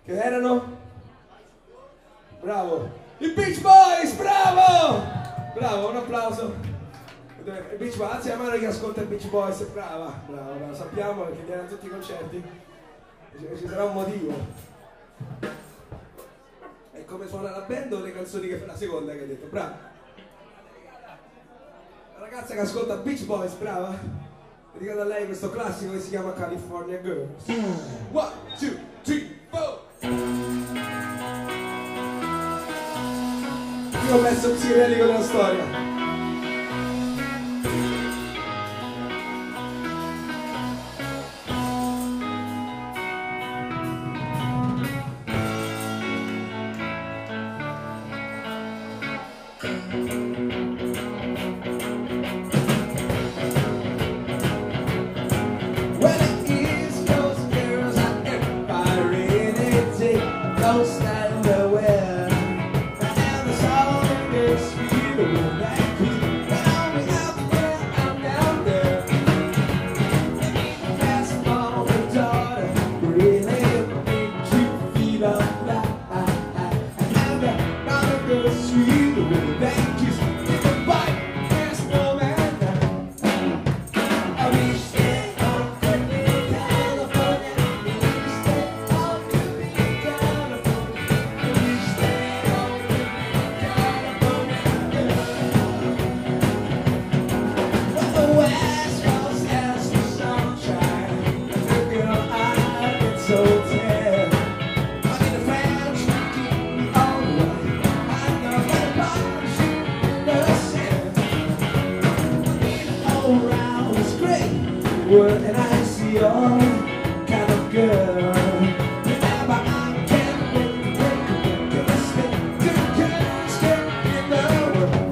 Che erano? Bravo! I Beach Boys, bravo! Bravo, un applauso. I Beach Boys, alzi la mano che ascolta i Beach Boys, brava, brava, brava. Sappiamo che viene a tutti i concerti. Ci sarà un motivo. E come suona la band o le canzoni che fa la seconda che hai detto? Brava. La ragazza che ascolta Beach Boys, brava. Dedicato a lei questo classico che si chiama California Girls. 1, 2, 3, 4. Primo pezzo psichedelico della storia. And I see your kind of girl. Remember, I can't wait to step in the world.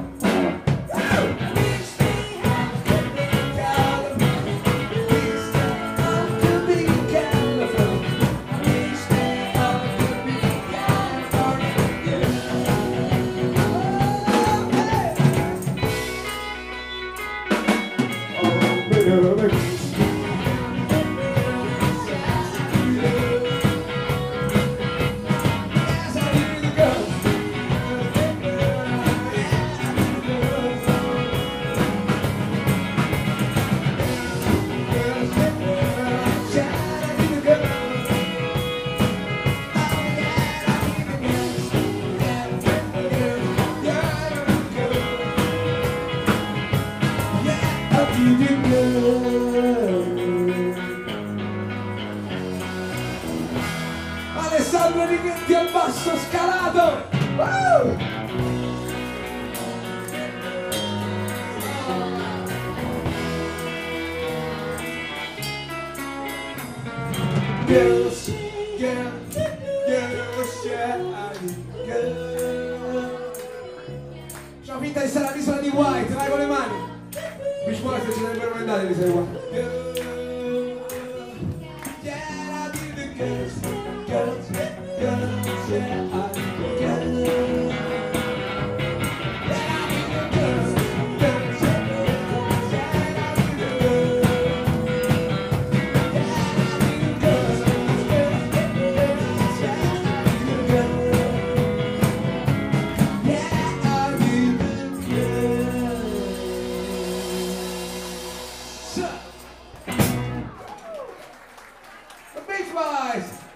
We stay out to be California. We stay out to be California. We stay out to be California. Oh, baby. Alessandro Righetti al basso scalato. Girls, girls, girls, c'ho finta di stare all'isola di White, vai con le mani. Beach Boys ci dovrebbero mandare l'isola di White.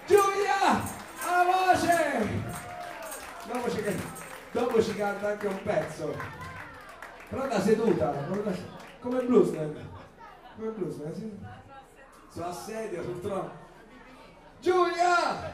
Giulia, alla voce! Dopo ci canta anche un pezzo, però da seduta, come bluesman, sì? Sulla sedia, sul trono. Giulia!